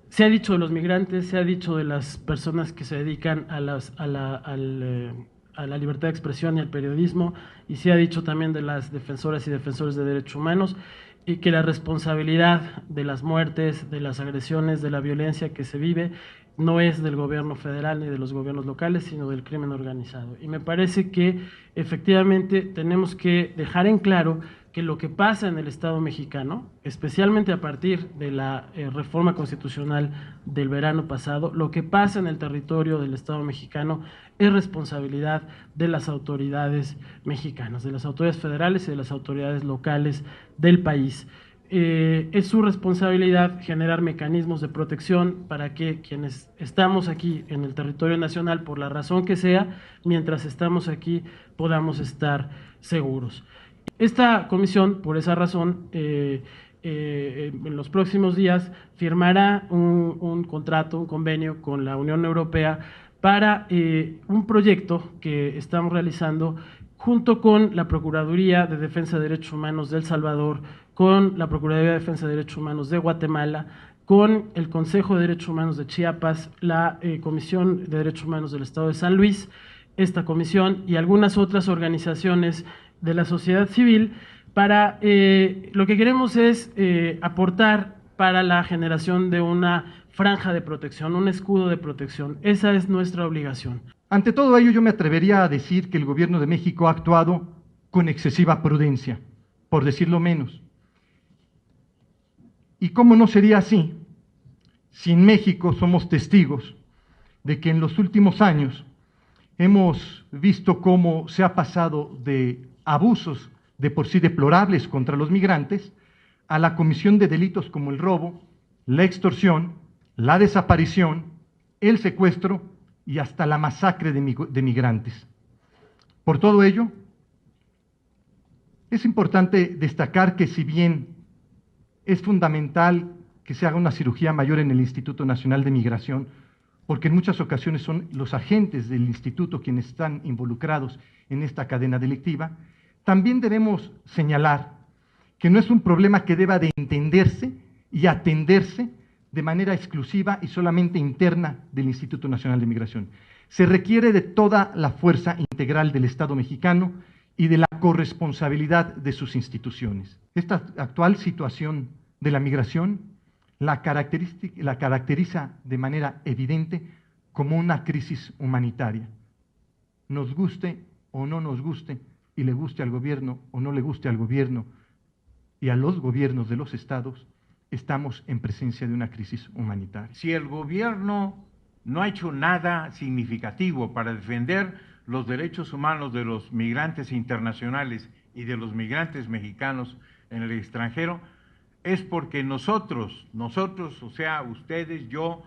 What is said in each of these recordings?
Se ha dicho de los migrantes, se ha dicho de las personas que se dedican a la libertad de expresión y al periodismo, y se ha dicho también de las defensoras y defensores de derechos humanos, y que la responsabilidad de las muertes, de las agresiones, de la violencia que se vive, no es del gobierno federal ni de los gobiernos locales, sino del crimen organizado. Y me parece que efectivamente tenemos que dejar en claro que lo que pasa en el Estado mexicano, especialmente a partir de la reforma constitucional del verano pasado, lo que pasa en el territorio del Estado mexicano es responsabilidad de las autoridades mexicanas, de las autoridades federales y de las autoridades locales del país. Es su responsabilidad generar mecanismos de protección para que quienes estamos aquí en el territorio nacional, por la razón que sea, mientras estamos aquí, podamos estar seguros. Esta comisión, por esa razón, en los próximos días firmará un contrato, un convenio con la Unión Europea para un proyecto que estamos realizando junto con la Procuraduría de Defensa de Derechos Humanos de El Salvador, con la Procuraduría de Defensa de Derechos Humanos de Guatemala, con el Consejo de Derechos Humanos de Chiapas, la Comisión de Derechos Humanos del Estado de San Luis, esta comisión y algunas otras organizaciones de la sociedad civil para lo que queremos es aportar para la generación de una franja de protección, un escudo de protección. Esa es nuestra obligación. Ante todo ello, yo me atrevería a decir que el gobierno de México ha actuado con excesiva prudencia, por decirlo menos. ¿Y cómo no sería así si en México somos testigos de que en los últimos años hemos visto cómo se ha pasado de abusos de por sí deplorables contra los migrantes a la comisión de delitos como el robo, la extorsión, la desaparición, el secuestro y hasta la masacre de migrantes? Por todo ello, es importante destacar que si bien es fundamental que se haga una cirugía mayor en el Instituto Nacional de Migración, porque en muchas ocasiones son los agentes del instituto quienes están involucrados en esta cadena delictiva, también debemos señalar que no es un problema que deba de entenderse y atenderse de manera exclusiva y solamente interna del Instituto Nacional de Migración. Se requiere de toda la fuerza integral del Estado mexicano y de la corresponsabilidad de sus instituciones. Esta actual situación de la migración la caracteriza de manera evidente como una crisis humanitaria. Nos guste o no nos guste, y le guste al gobierno o no le guste al gobierno y a los gobiernos de los estados, estamos en presencia de una crisis humanitaria. Si el gobierno no ha hecho nada significativo para defender los derechos humanos de los migrantes internacionales y de los migrantes mexicanos en el extranjero, es porque nosotros, o sea, ustedes, yo,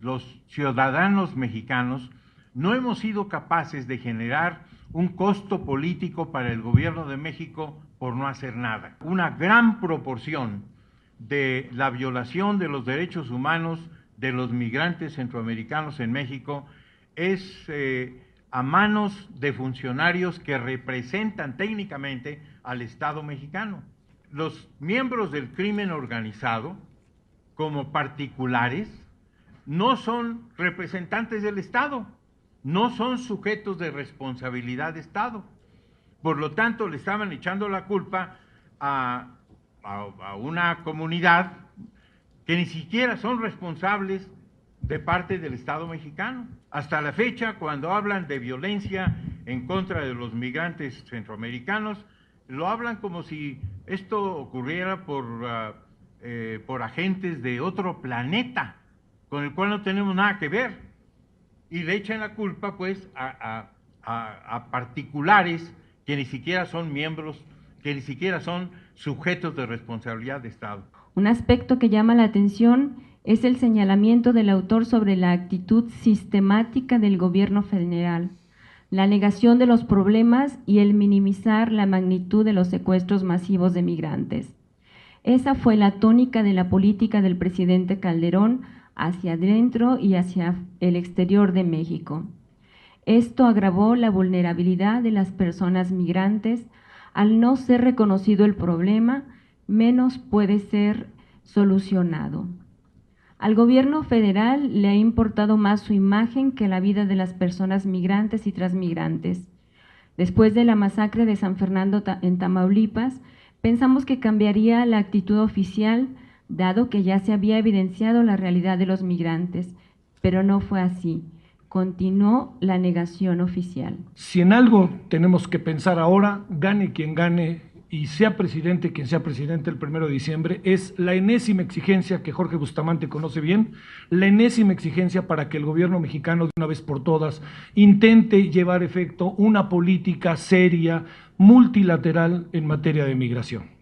los ciudadanos mexicanos, no hemos sido capaces de generar un costo político para el gobierno de México por no hacer nada. Una gran proporción de la violación de los derechos humanos de los migrantes centroamericanos en México es a manos de funcionarios que representan técnicamente al Estado mexicano. Los miembros del crimen organizado, como particulares, no son representantes del Estado, no son sujetos de responsabilidad de Estado. Por lo tanto, le estaban echando la culpa a una comunidad que ni siquiera son responsables de parte del Estado mexicano. Hasta la fecha, cuando hablan de violencia en contra de los migrantes centroamericanos, lo hablan como si esto ocurriera por agentes de otro planeta, con el cual no tenemos nada que ver, y le echan la culpa pues a particulares que ni siquiera son miembros, que ni siquiera son sujetos de responsabilidad de Estado. Un aspecto que llama la atención es el señalamiento del autor sobre la actitud sistemática del gobierno federal, la negación de los problemas y el minimizar la magnitud de los secuestros masivos de migrantes. Esa fue la tónica de la política del presidente Calderón hacia adentro y hacia el exterior de México. Esto agravó la vulnerabilidad de las personas migrantes. Al no ser reconocido el problema, menos puede ser solucionado. Al gobierno federal le ha importado más su imagen que la vida de las personas migrantes y transmigrantes. Después de la masacre de San Fernando en Tamaulipas, pensamos que cambiaría la actitud oficial, dado que ya se había evidenciado la realidad de los migrantes, pero no fue así. Continuó la negación oficial. Si en algo tenemos que pensar ahora, gane quien gane y sea presidente quien sea presidente el 1 de diciembre, es la enésima exigencia que Jorge Bustamante conoce bien, la enésima exigencia para que el gobierno mexicano de una vez por todas intente llevar a efecto una política seria, multilateral en materia de migración.